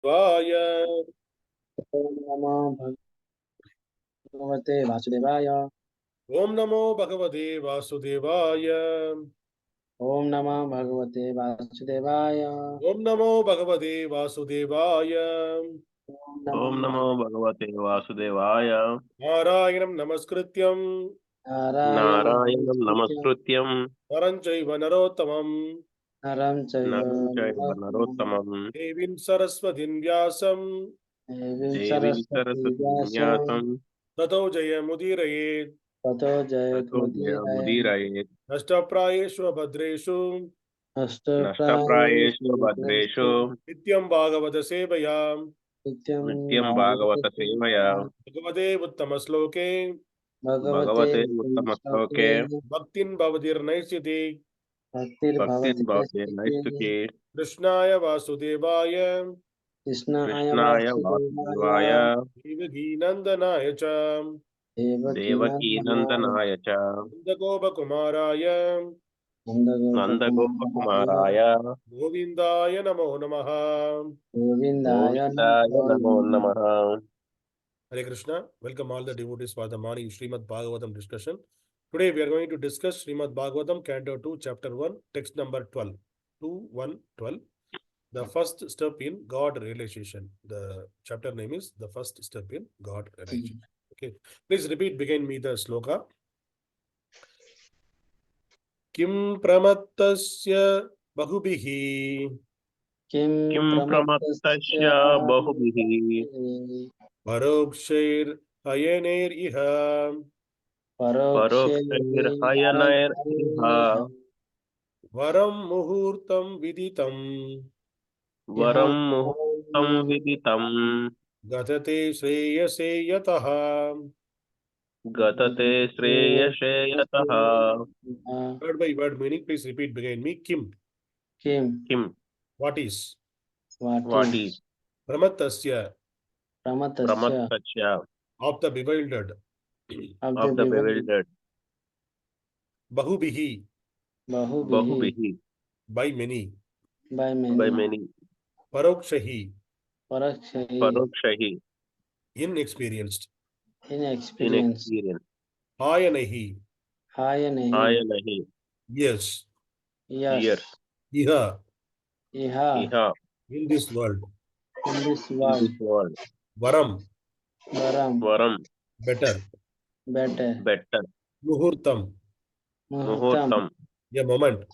Vaya. Om Namo Bhagavate Vasudevaya. Om Namo Bhagavate Vasudevaya. Om Namo Bhagavate Vasudevaya. Om Namo Bhagavate Vasudevaya. Om Namo Bhagavate Vasudevaya. Narayanam Namaskrityam Narayanam Namaskrityam Varam Chaiva Narottamam Naram Naram Chaiva Chaiva Narottamam Devim Saraswatim Vyasam Devim Saraswati Vyasam Tato Jayamudiraye Tato Jayat Tato Mudiraya. Jayamudiraye Nashtaprayeshu Bhadreshu Nashtaprayeshu Bhadreshu Nityam Bhagavata Sevayam Nityam Bhagavata Sevaya Bhagavate Uttamasloke Bhagavate Uttamasloke Bhaktin Bhavadir Naisyati Bhaktir Bhaktin Bhakti Bhavati Naistuki Krishnaya Vasudevaya Krishnaya Krishnaya Vasudevaya. Vasudevaya Devaki Nandanaya cha Devaki Nandanaya cha Nandagopa Kumaraya Nandagopakumaraya Govindaya Namo Namaha. Govindaya Govindaya Namo Namaha. Hare Krishna. Welcome all the devotees for the morning Srimad Bhagavatam discussion. Today we are going to discuss Srimad Bhagavatam, Canto 2, Chapter 1, text number 12. 2.1.12. The first step in God realization. The chapter name is the first step in God realization. Okay. Please repeat behind me the sloka. Kim pramattasya bahubhiḥ Kim pramattasya bahubhiḥ parokṣair hāyanair iha parokṣair hāyanair varam muhūrtam viditam varam muhūrtam viditam ghaṭate śreyase yataḥ ghaṭate śreyase yataḥ. Word by word meaning, please repeat behind me. Kim. Kim. What is? What is? Pramattasya. Pramattasya. Of the bewildered. Of the bewildered. Bahubhiḥ. Bahubhiḥ. By many. By many. Parokṣaiḥ. Parokṣaiḥ. Inexperienced. Inexperienced. Hāyanair. Hāyanair. Yes. Yes. Iha. Iha. In this world. In this world. Varam. Varam. Better. Better. Muhūrtam. Muhūrtam. A moment.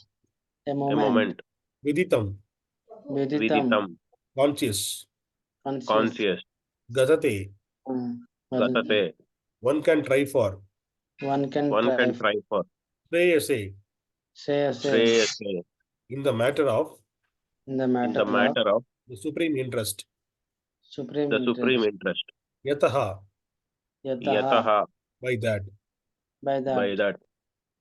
A moment. Viditam. Viditam. Conscious. Conscious. Ghaṭate. Ghaṭate. One can try for. One can try for. Śreyase. Śreyase. In the matter of. The supreme interest. The supreme interest. Yataḥ. Yataḥ. By that.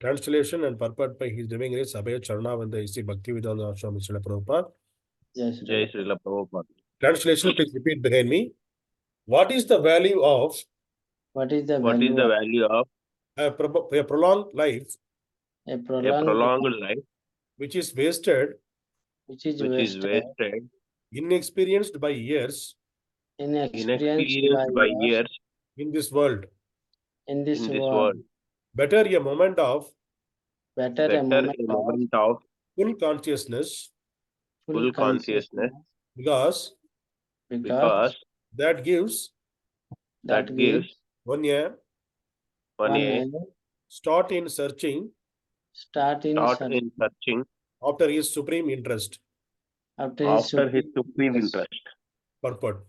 Translation and purport by His Divine Grace Abhay Charanavanda A.C. Bhaktivedanta Swami Śrīla Prabhupada. Jai Śrīla Prabhupada. Translation, please repeat behind me. What is the value of a prolonged life A prolonged life which is wasted, inexperienced by years in this world? Better a moment of full consciousness, because that gives one a start in searching after his supreme interest. Purport.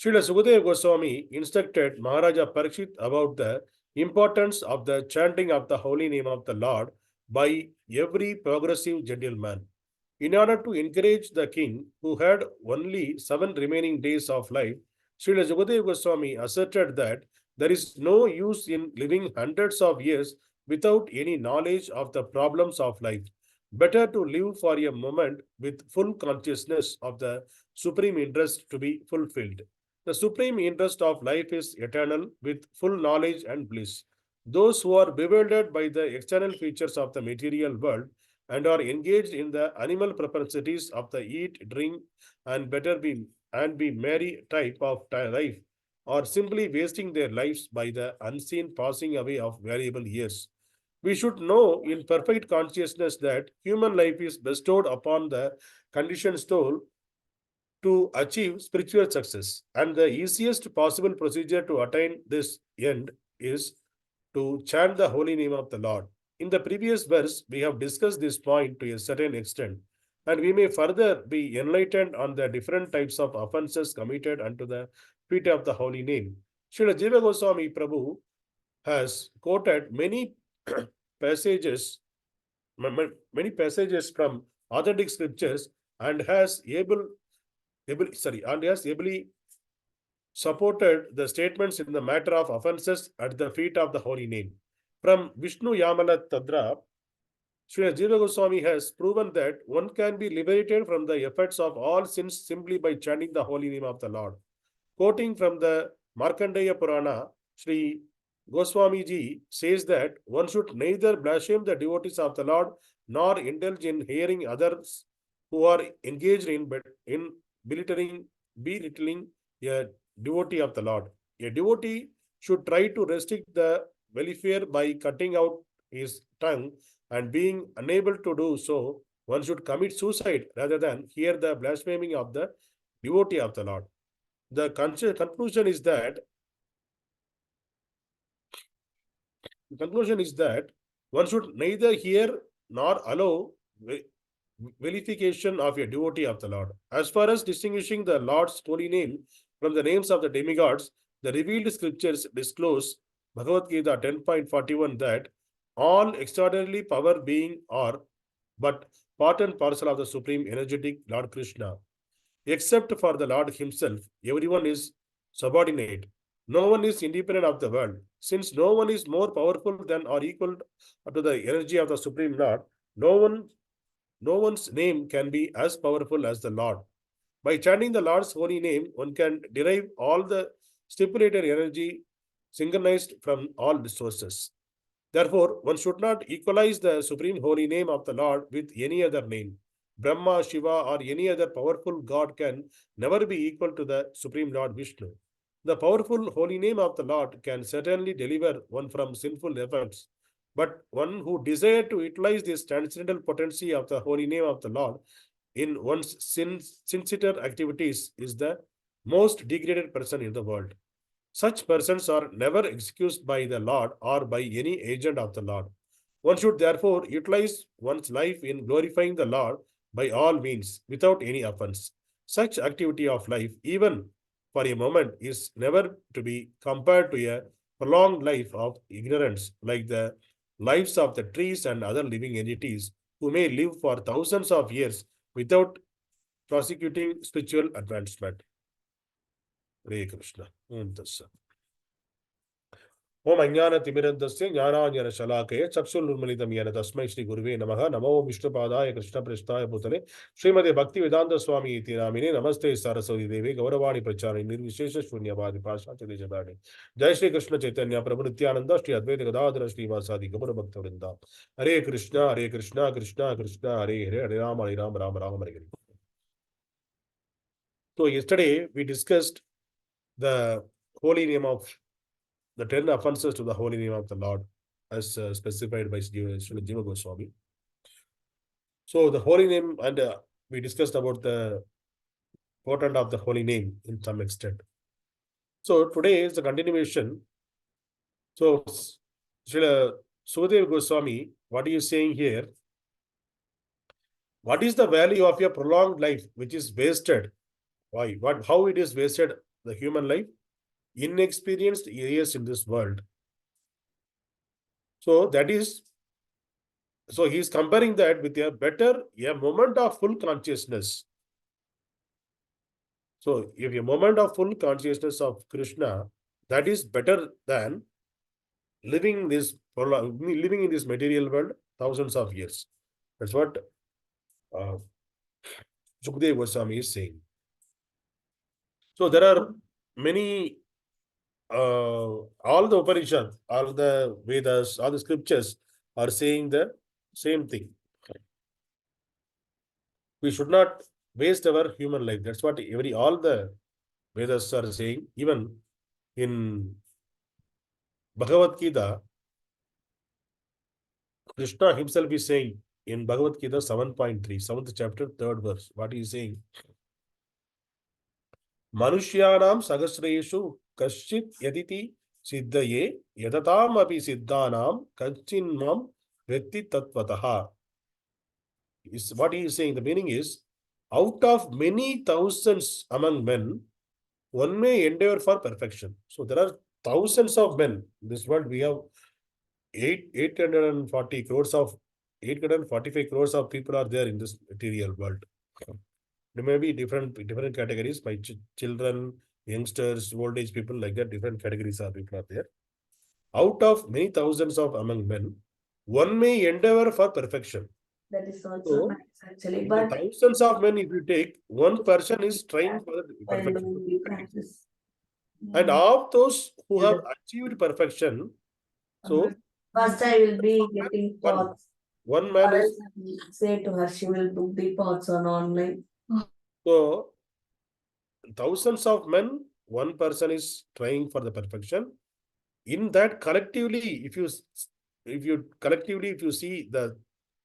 Śrīla Śukadeva Gosvāmī instructed Mahārāja Parīkṣit about the importance of the chanting of the holy name of the Lord by every progressive gentleman. In order to encourage the king, who had only 7 remaining days of life, Śrīla Śukadeva Gosvāmī asserted that there is no use in living hundreds of years without any knowledge of the problems of life. Better to live for a moment with full consciousness of the supreme interest to be fulfilled. The supreme interest of life is eternal, with full knowledge and bliss. Those who are bewildered by the external features of the material world and are engaged in the animal propensities of the eat, drink, and better be and be merry type of life, or simply wasting their lives by the unseen passing away of variable years. We should know in perfect consciousness that human life is bestowed upon the conditioned soul to achieve spiritual success, and the easiest possible procedure to attain this end is to chant the holy name of the Lord. In the previous verse, we have discussed this point to a certain extent, and we may further be enlightened on the different types of offenses committed unto the feet of the holy name. Śrīla Jīva Gosvāmī Prabhu has quoted many passages, many passages from authentic scriptures, and has ably supported the statements in the matter of offenses at the feet of the holy name. From Viṣṇu-yāmala Tantra, Śrīla Jīva Gosvāmī has proven that one can be liberated from the effects of all sins simply by chanting the holy name of the Lord. Quoting from the Mārkaṇḍeya Purāṇa, Śrī Gosvāmījī says that one should neither blaspheme the devotees of the Lord nor indulge in hearing others who are engaged in belittling a devotee of the Lord. A devotee should try to restrict the welfare by cutting out his tongue, and being unable to do so, one should commit suicide rather than hear the blaspheming of the devotee of the Lord. The conclusion is that one should neither hear nor allow vilification of a devotee of the Lord. As far as distinguishing the Lord's holy name from the names of the demigods, the revealed scriptures disclose Bhagavad Gita 10.41 that all extraordinary power being are but part and parcel of the Supreme Energetic Lord Krishna. Except for the Lord himself, everyone is subordinate. No one is independent of the world. Since no one is more powerful than or equal to the energy of the Supreme Lord, no one's name can be as powerful as the Lord. By chanting the Lord's holy name, one can derive all the stipulated energy synchronized from all the sources. Therefore, one should not equalize the supreme holy name of the Lord with any other name. Brahma, Shiva, or any other powerful God can never be equal to the Supreme Lord Viṣṇu. The powerful holy name of the Lord can certainly deliver one from sinful efforts, but one who desires to utilize this transcendental potency of the holy name of the Lord in one's sincere activities is the most degraded person in the world. Such persons are never excused by the Lord or by any agent of the Lord. One should therefore utilize one's life in glorifying the Lord by all means, without any offense. Such activity of life, even for a moment, is never to be compared to a prolonged life of ignorance, like the lives of the trees and other living entities who may live for thousands of years without prosecuting spiritual advancement. Hare Krishna. Dasa. Om Ajnana Timirandasya Jnanāñjana Shalakaya Chakshurunmilitam Yena Tasmai Śrī Gurave Namaha Namo Viṣṇupadāya Krishna Prasthāya Bhutale Śrīmate Bhakti Vedanta Swami Iti Namine Namaste Saraswati Devi Gauravani Pracharani Nirvishesha Shunyavadi Pāṣāti Dejadani Jai Shri Krishna Chaitanya Prabhu Nityananda Shri Advaita Gadadhara Shri Vasadi Gaura Bhakta Vrinda Hare Krishna Krishna Krishna Hare Hare Hare Rama Rama Hare Hare. So yesterday we discussed the holy name of the 10 offenses to the holy name of the Lord as specified by Śrīla Jīva Gosvāmī. So the holy name, and we discussed about the importance of the holy name in some extent. So today is the continuation. So Śrīla Śukadeva Gosvāmī, what he is saying here, what is the value of your prolonged life which is wasted? Why? How it is wasted, the human life? Inexperienced years in this world. So that is, so he is comparing that with a moment of full consciousness. So if a moment of full consciousness of Krishna, that is better than living in this material world thousands of years. That's what Śukadeva Gosvāmī is saying. So there are many all the Upanishads, all the Vedas, all the scriptures are saying the same thing. We should not waste our human life. That's what all the Vedas are saying. Even in Bhagavad Gita, Krishna himself is saying in Bhagavad Gita 7.3, 7th chapter, 3rd verse, what he is saying? Manushyanam sagasreshu kaschit yaditi siddhaye yadatam api siddhanam kachinmam vetti tatvataha. Is what he is saying. The meaning is, out of many thousands among men, one may endeavor for perfection. So there are thousands of men. In this world we have 840 crores of 845 crores of people are there in this material world. There may be different categories by children, youngsters, old age people, like that. Different categories of people are there. Out of many thousands of among men, one may endeavor for perfection. That is also So, nice actually, in but the thousands of men, if you take, one person is trying for the when perfection. we practice. And of those who have achieved perfection, so First I will be getting pots. one man Or is, else I will say to her, she will book the pots on online. so thousands of men, one person is trying for the perfection. In that collectively, if you see the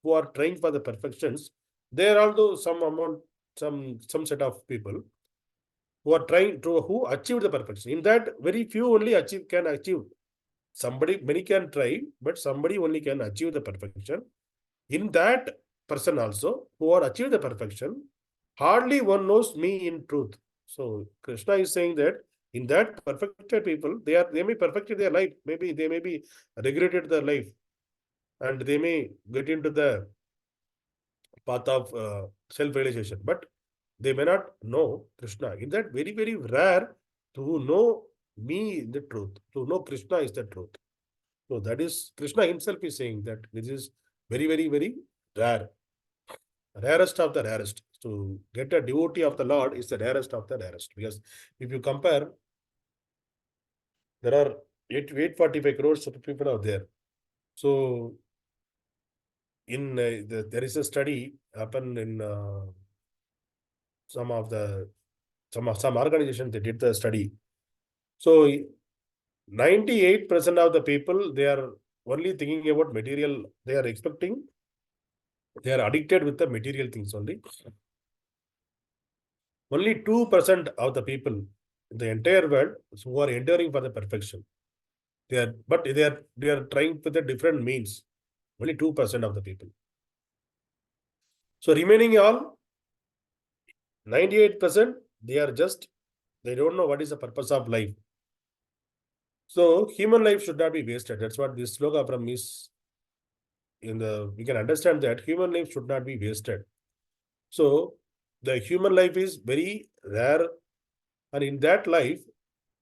who are trying for the perfections, there are also some amount, some set of people who are trying to, who achieve the perfection. In that, very few only can achieve. Many can try, but somebody only can achieve the perfection. In that person also, who are achieved the perfection, hardly one knows me in truth. So Krishna is saying that in that perfected people, they may perfected their life. Maybe they may be regretted their life, and they may get into the path of self-realization, but they may not know Krishna. In that, very, very rare to know me in the truth, to know Krishna is the truth. So that is, Krishna himself is saying that this is very, very, very rare. Rarest of the rarest. To get a devotee of the Lord is the rarest of the rarest. Because if you compare, there are 845 crores of people out there. So in there is a study happened in some organization, they did the study. So 98% of the people, they are only thinking about material. They are expecting, they are addicted with the material things only. Only 2% of the people in the entire world who are enduring for the perfection. They are trying with the different means. Only 2% of the people. So remaining all 98%, they don't know what is the purpose of life. So human life should not be wasted. That's what this sloka from is. We can understand that human life should not be wasted. So the human life is very rare, and in that life,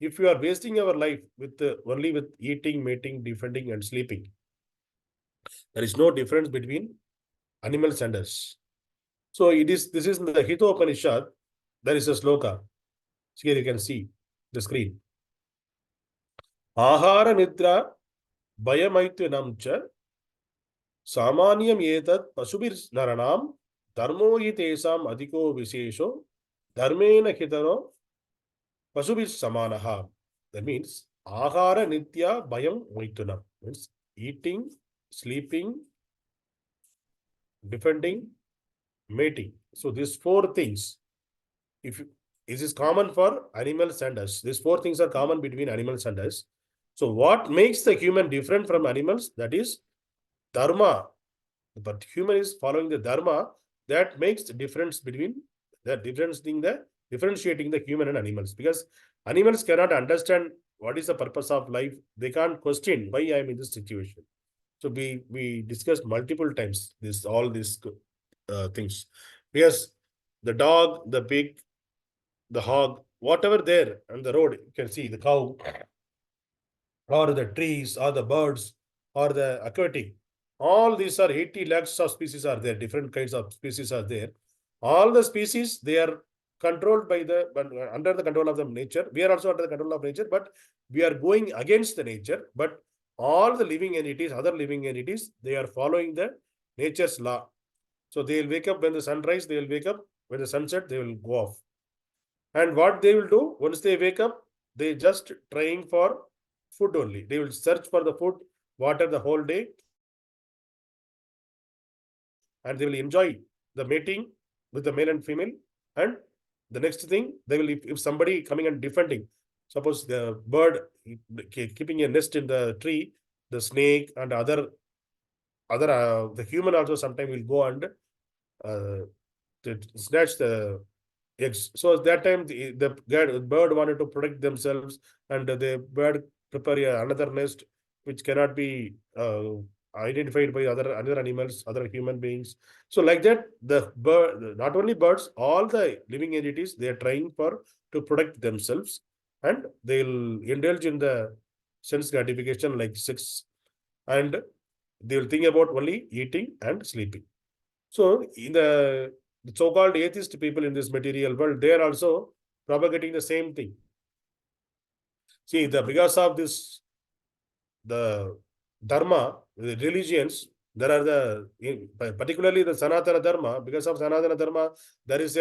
if you are wasting our life with only with eating, mating, defending, and sleeping, there is no difference between animals and us. So this is in the Hitopanishad. There is a sloka. Here you can see the screen. Ahara nidra bhayamaityanam cha samanyam etat pasubir naranam dharmo hi tesam adhiko visesho dharmena hitano pasubir samanaha. That means ahara nitya bhayam maitunam. Means eating, sleeping, defending, mating. So these four things, this is common for animals and us. These four things are common between animals and us. So what makes the human different from animals? That is dharma. But human is following the dharma that makes the difference between differentiating the human and animals. Because animals cannot understand what is the purpose of life. They can't question why I am in this situation. So we discussed multiple times all these things. Because the dog, the pig, the hog, whatever there on the road, you can see the cow, or the trees, or the birds, or the aquatic. All these are 80 lakhs of species are there. Different kinds of species are there. All the species, they are controlled by under the control of the nature. We are also under the control of nature, but we are going against the nature. But all the living entities, other living entities, they are following the nature's law. So they will wake up when the sun rises, they will wake up when the sunset, they will go off. And what they will do, once they wake up, they just trying for food only. They will search for the food, water the whole day, and they will enjoy the mating with the male and female. And the next thing, they will, if somebody coming and defending, suppose the bird keeping a nest in the tree, the snake and other the human also sometimes will go and to snatch the eggs. So at that time, the bird wanted to protect themselves, and the bird prepare another nest which cannot be identified by other animals, other human beings. So like that, the bird, not only birds, all the living entities, they are trying to protect themselves, and they'll indulge in the sense gratification like sex, and they will think about only eating and sleeping. So in the so-called atheist people in this material world, they are also propagating the same thing. See, because of this, the dharma, the religions, there are particularly the Sanatana Dharma. Because of Sanatana Dharma, there is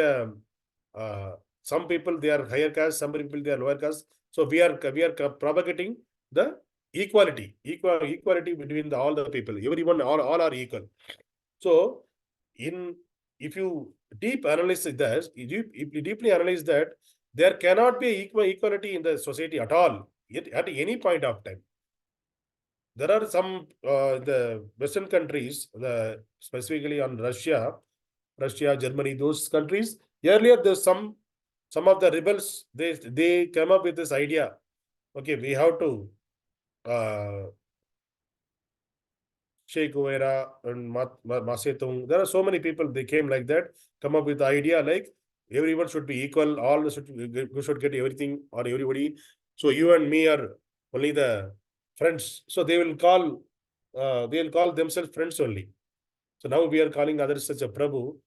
some people, they are higher caste, some people they are lower caste. So we are propagating the equality between all the people. Everyone, all are equal. So if you deeply analyze that, there cannot be equality in the society at all, at any point of time. There are some the Western countries, specifically on Russia, Germany, those countries. Earlier, there's some of the rebels, they came up with this idea. Okay, we have to Che Guevara and Masetung. There are so many people, they came like that, come up with the idea like everyone should be equal, all should get everything, or everybody. So you and me are only the friends. So they will call themselves friends only. So now we are calling others such a Prabhu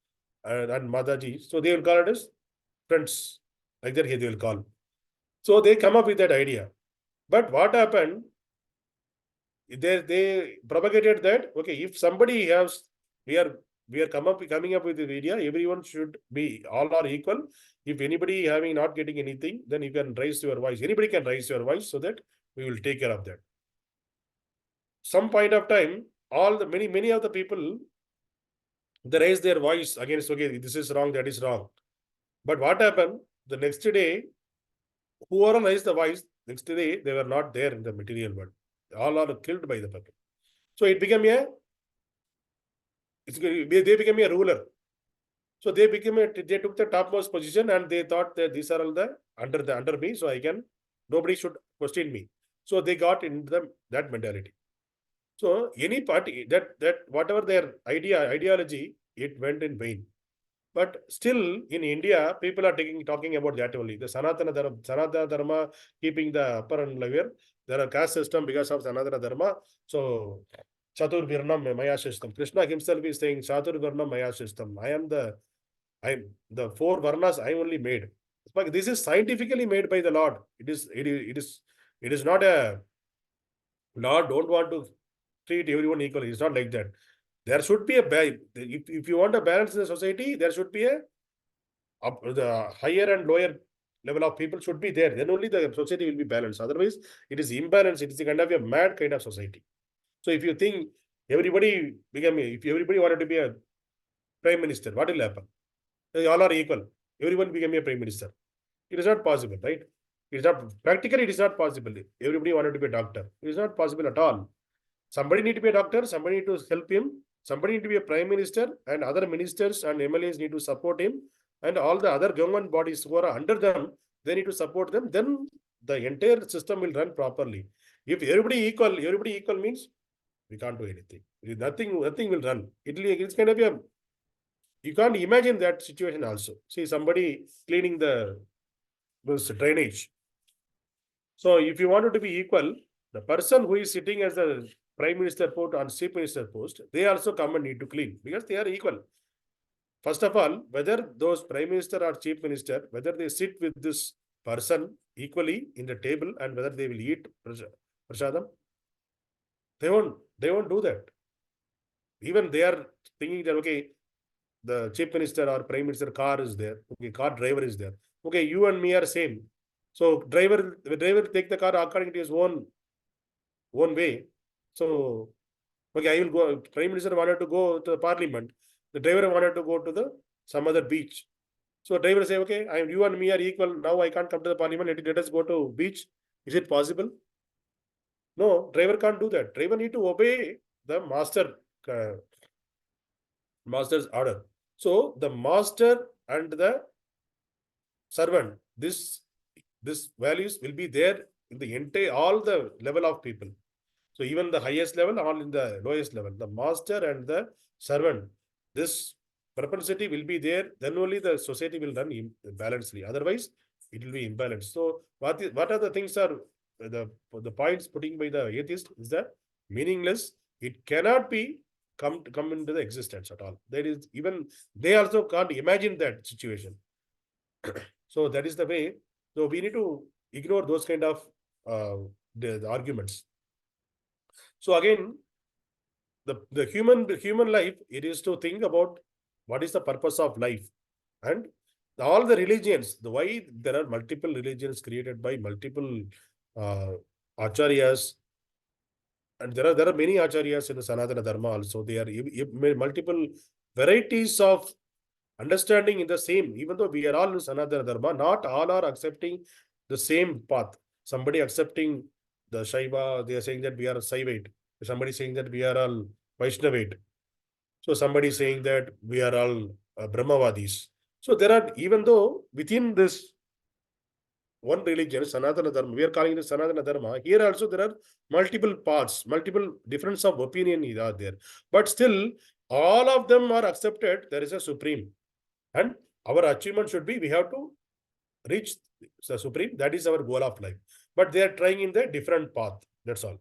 and Mataji. So they will call it as friends. Like that they will call. So they come up with that idea. But what happened? They propagated that, okay, if somebody has, we are coming up with the idea, everyone should be, all are equal. If anybody not getting anything, then you can raise your voice. Anybody can raise your voice, so that we will take care of that. Some point of time, many of the people, they raise their voice against, okay, this is wrong, that is wrong. But what happened? The next day, whoever raised the voice, next day they were not there in the material world. All are killed by the people. So it became they became a ruler. So they took the topmost position, and they thought that these are all the under me, so nobody should question me. So they got into that mentality. So any party that whatever their ideology, it went in vain. But still in India, people are talking about that only. The Sanatana Dharma keeping the upper and lower. There are caste system because of Sanatana Dharma. So Chatur Virnam Maya system. Krishna himself is saying Chatur Virnam Maya system. I'm the four Varnas I only made. But this is scientifically made by the Lord. It is not a Lord don't want to treat everyone equally. It's not like that. There should be if you want a balance in the society, there should be the higher and lower level of people should be there. Then only the society will be balanced. Otherwise, it is imbalanced. It is a kind of a mad kind of society. So if you think if everybody wanted to be a prime minister, what will happen? They all are equal. Everyone became a prime minister. It is not possible, right? It is not practically. It is not possible. Everybody wanted to be a doctor. It is not possible at all. Somebody need to be a doctor. Somebody need to help him. Somebody need to be a prime minister, and other ministers and MLAs need to support him, and all the other government bodies who are under them, they need to support them. Then the entire system will run properly. If everybody equal means we can't do anything. Nothing will run. It's kind of you can't imagine that situation also. See somebody cleaning this drainage. So if you wanted to be equal, the person who is sitting as the prime minister post and chief minister post, they also come and need to clean because they are equal. First of all, whether those prime minister or chief minister, whether they sit with this person equally in the table and whether they will eat prasadam, they won't do that. Even they are thinking that, okay, the chief minister or prime minister car is there. Okay, car driver is there. Okay, you and me are same. So the driver take the car according to his own way. So okay, I will go. Prime minister wanted to go to the parliament. The driver wanted to go to some other beach. So driver say, okay, you and me are equal. Now I can't come to the parliament. Let us go to beach. Is it possible? No, driver can't do that. Driver need to obey the master's order. So the master and the servant, this values will be there in the entire all the level of people. So even the highest level or in the lowest level, the master and the servant, this propensity will be there. Then only the society will run balancedly. Otherwise, it will be imbalanced. So what are the things are the points putting by the atheist is that meaningless. It cannot be come into the existence at all. That is, even they also can't imagine that situation. So that is the way. So we need to ignore those kind of the arguments. So again, the human life, it is to think about what is the purpose of life, and all the religions, the why there are multiple religions created by multiple acharyas, and there are many acharyas in the Sanatana Dharma also. They are multiple varieties of understanding in the same, even though we are all in Sanatana Dharma, not all are accepting the same path. Somebody accepting the Shaiva, they are saying that we are Saivate. Somebody saying that we are all Vaishnavate. So somebody saying that we are all Brahmavadis. So there are, even though within this one religion, Sanatana Dharma, we are calling it Sanatana Dharma, here also there are multiple paths, multiple difference of opinion are there. But still, all of them are accepted. There is a Supreme. And our achievement should be, we have to reach the Supreme. That is our goal of life. But they are trying in the different path. That's all.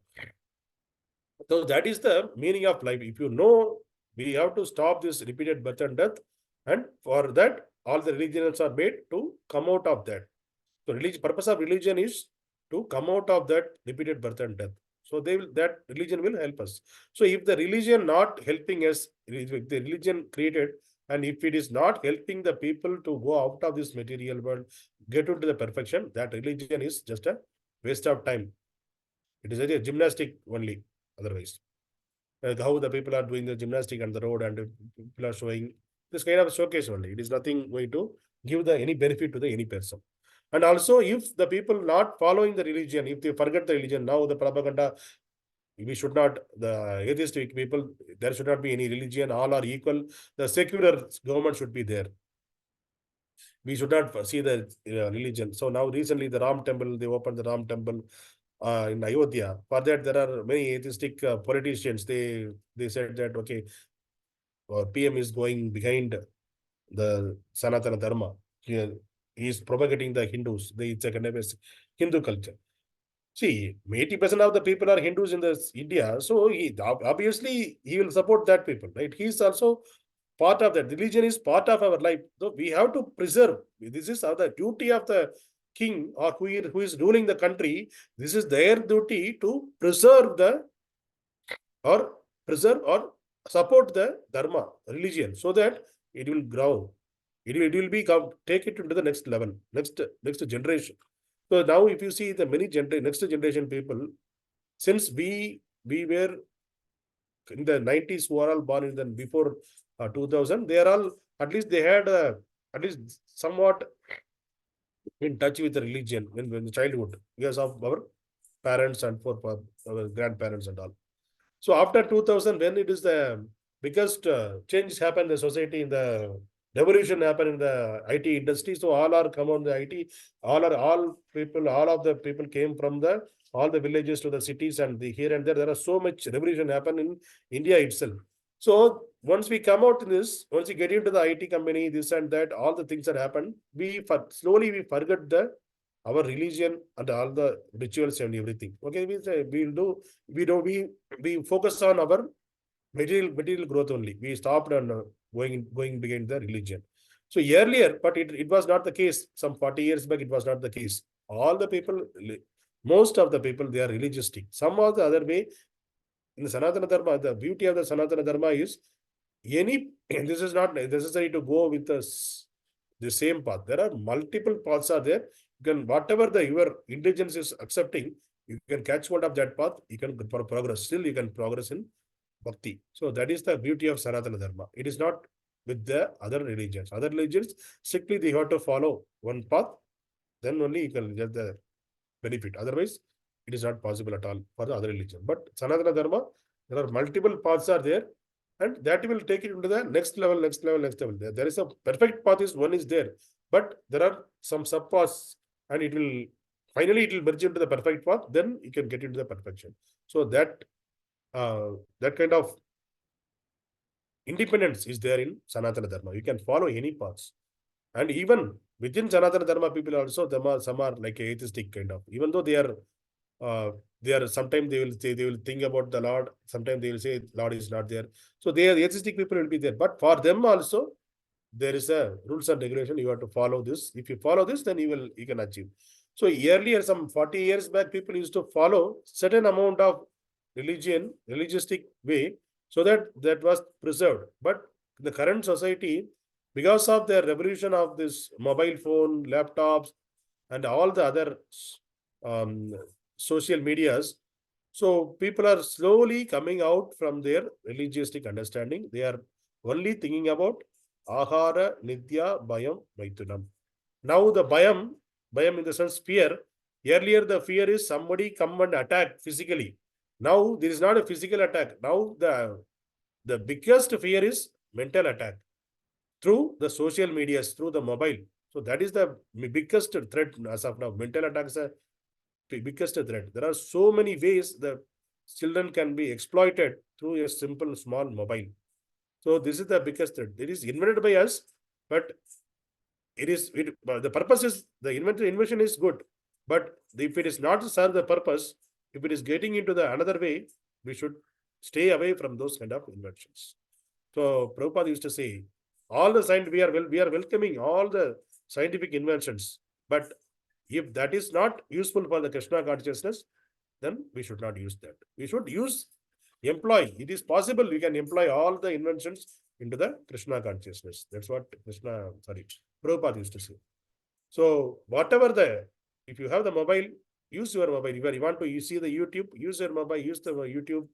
So that is the meaning of life. If you know, we have to stop this repeated birth and death. And for that, all the religions are made to come out of that. So purpose of religion is to come out of that repeated birth and death. So that religion will help us. So if the religion not helping us, if the religion created, and if it is not helping the people to go out of this material world, get into the perfection, that religion is just a waste of time. It is a gymnastic only, otherwise. How the people are doing the gymnastic on the road, and people are showing this kind of showcase only. It is nothing going to give any benefit to any person. And also, if the people not following the religion, if they forget the religion, now the propaganda, we should not, the atheistic people, there should not be any religion, all are equal. The secular government should be there. We should not see the religion. So now recently the Ram temple, they opened the Ram temple in Ayodhya. For that, there are many atheistic politicians. They said that, okay, PM is going behind the Sanatana Dharma. He is propagating the Hindus. It's a kind of a Hindu culture. See, 80% of the people are Hindus in India. So obviously he will support that people, right? He is also part of that. Religion is part of our life. So we have to preserve. This is the duty of the king or who is ruling the country. This is their duty to preserve or support the Dharma, religion, so that it will grow. It will take it into the next level, next generation. So now if you see the many next generation people, since we were in the 90s, who are all born in the before 2000, they are all, at least they had at least somewhat in touch with the religion when the childhood, because of our parents and for our grandparents and all. So after 2000, when it is the biggest change happened in the society, in the revolution happened in the IT industry. So all are come on the IT, all of the people came from all the villages to the cities, and here and there are so much revolution happened in India itself. So once we come out in this, once we get into the IT company, this and that, all the things that happened, slowly we forget our religion and all the rituals and everything. Okay, we focus on our material growth only. We stopped on going behind the religion. So earlier, but it was not the case. Some 40 years back, it was not the case. All the people, most of the people, they are religiously. Some or the other way, in the Sanatana Dharma, the beauty of the Sanatana Dharma is this is not necessary to go with the same path. There are multiple paths are there. You can, whatever your intelligence is accepting, you can catch hold of that path, you can progress. Still, you can progress in bhakti. So that is the beauty of Sanatana Dharma. It is not with the other religions. Other religions, strictly they have to follow one path, then only you can get the benefit. Otherwise, it is not possible at all for the other religion. But Sanatana Dharma, there are multiple paths are there, and that will take it into the next level, next level, next level. There is a perfect path one is there, but there are some sub paths, and it will finally it will merge into the perfect path. Then you can get into the perfection. So that kind of independence is there in Sanatana Dharma. You can follow any paths, and even within Sanatana Dharma, people also some are like atheistic kind of. Even though they are sometimes they will say they will think about the Lord. Sometimes they will say Lord is not there. So they are atheistic people will be there. But for them also, there is a rules and regulation. You have to follow this. If you follow this, then you can achieve. So earlier, some 40 years back, people used to follow certain amount of religioustic way, so that was preserved. But the current society, because of the revolution of this mobile phone, laptops, and all the other social medias, so people are slowly coming out from their religioustic understanding. They are only thinking about ahara, nidya, bhayam, maitunam. Now the bhayam in the sense fear. Earlier the fear is somebody come and attack physically. Now there is not a physical attack. Now the biggest fear is mental attack through the social medias, through the mobile. So that is the biggest threat as of now. Mental attacks are biggest threat. There are so many ways the children can be exploited through a simple small mobile. So this is the biggest threat. It is invented by us, but the purpose is the invention is good. But if it is not to serve the purpose, if it is getting into the another way, we should stay away from those kind of inventions. So Prabhupada used to say, all the we are welcoming all the scientific inventions, but if that is not useful for the Krishna consciousness, then we should not use that. We should employ. It is possible we can employ all the inventions into the Krishna consciousness. That's what Prabhupada used to say. So whatever if you have the mobile, use your mobile. If you want to see the YouTube, use your mobile, use the YouTube,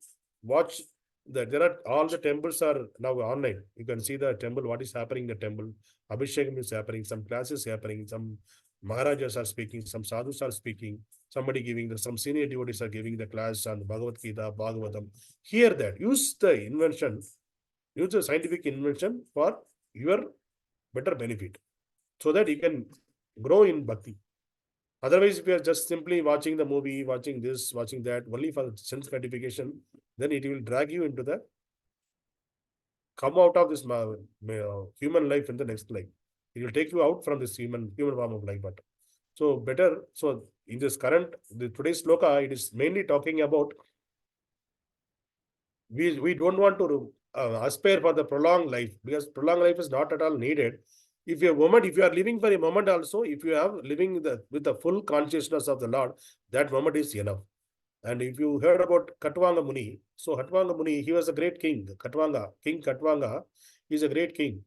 watch. There are all the temples are now online. You can see the temple, what is happening in the temple. Abhishekam is happening, some classes happening, some Maharajas are speaking, some sadhus are speaking, somebody giving some senior devotees are giving the class on Bhagavad Gita, Bhagavatam. Hear that. Use the invention, use the scientific invention for your better benefit, so that you can grow in bhakti. Otherwise, if you are just simply watching the movie, watching this, watching that, only for sense gratification, then it will drag you into come out of this human life in the next life. It will take you out from this human form of life. But so better. So in this today's sloka, it is mainly talking about we don't want to aspire for the prolonged life, because prolonged life is not at all needed. If you are living for a moment also, if you are living with the full consciousness of the Lord, that moment is enough. And if you heard about Khatvanga Muni, so Khatvanga Muni, he was a great king. King Khatvanga is a great king.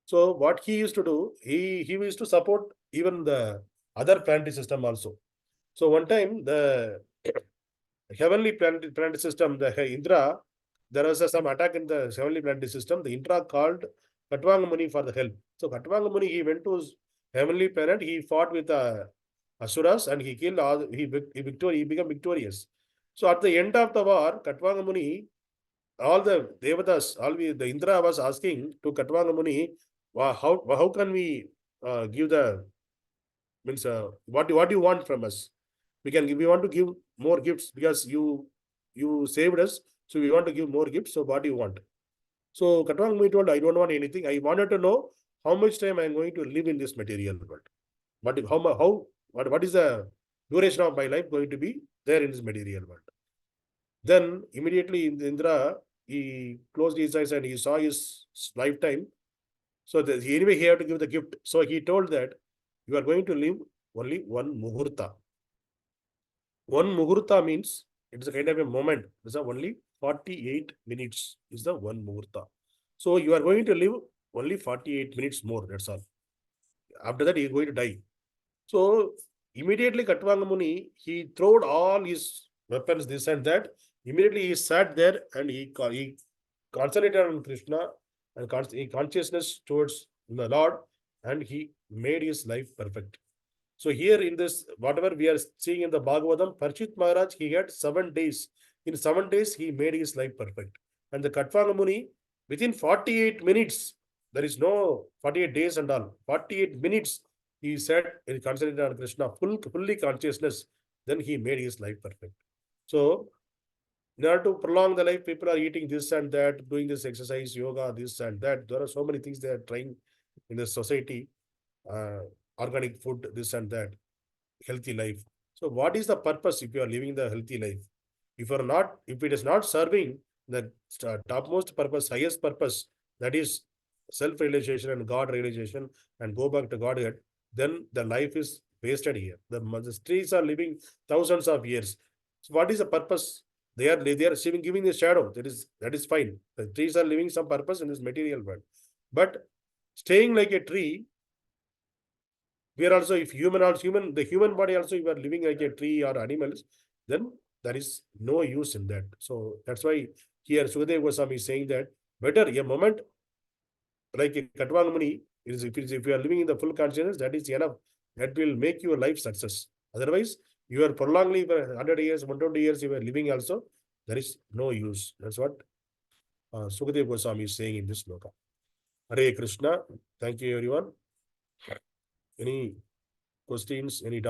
So what he used to do, he used to support even the other planetary system also. So one time the heavenly planetary system, the Indra, there was some attack in the heavenly planetary system. The Indra called Khatvanga Muni for the help. So Khatvanga Muni, he went to his heavenly planet. He fought with Asuras and he killed all. He became victorious. So at the end of the war, Khatvanga Muni, all the Devatas, the Indra was asking to Khatvanga Muni, how can we give what do you want from us? We want to give more gifts because you saved us, so we want to give more gifts. So what do you want? So Khatvanga Muni told, I don't want anything. I wanted to know how much time I am going to live in this material world. What is the duration of my life going to be there in this material world? Then immediately Indra, he closed his eyes and he saw his lifetime. So anyway, he had to give the gift. So he told that you are going to live only one muhurta. One muhurta means it is a kind of a moment. It's only 48 minutes is the one muhurta. So you are going to live only 48 minutes more, that's all. After that, he is going to die. So immediately Katvanga Muni, he throwed all his weapons, this and that. Immediately he sat there and he concentrated on Krishna and consciousness towards the Lord, and he made his life perfect. So here in this, whatever we are seeing in the Bhagavatam, Parikṣit Maharaj, he had 7 days. In 7 days, he made his life perfect. And the Katvanga Muni, within 48 minutes, there is no 48 days and all, 48 minutes, he said, he concentrated on Krishna, fully consciousness, then he made his life perfect. So, in order to prolong the life, people are eating this and that, doing this exercise, yoga, this and that. There are so many things they are trying in the society, organic food, this and that, healthy life. So what is the purpose if you are living the healthy life? If it is not serving the topmost purpose, highest purpose, that is self-realization and God realization and go back to Godhead, then the life is wasted here. The trees are living thousands of years. So what is the purpose? They are giving the shadow. That is fine. The trees are living some purpose in this material world. But staying like a tree, we are also, if the human body also, if you are living like a tree or animals, then there is no use in that. So that's why here Śukadeva Gosvāmī is saying that better a moment like a Katvanga Muni, if you are living in the full consciousness, that is enough. That will make your life success. Otherwise, you are prolongly for 100 years, 120 years, you are living also, there is no use. That's what Śukadeva Gosvāmī is saying in this sloka. Hare Krishna. Thank you, everyone. Any questions? Any doubts?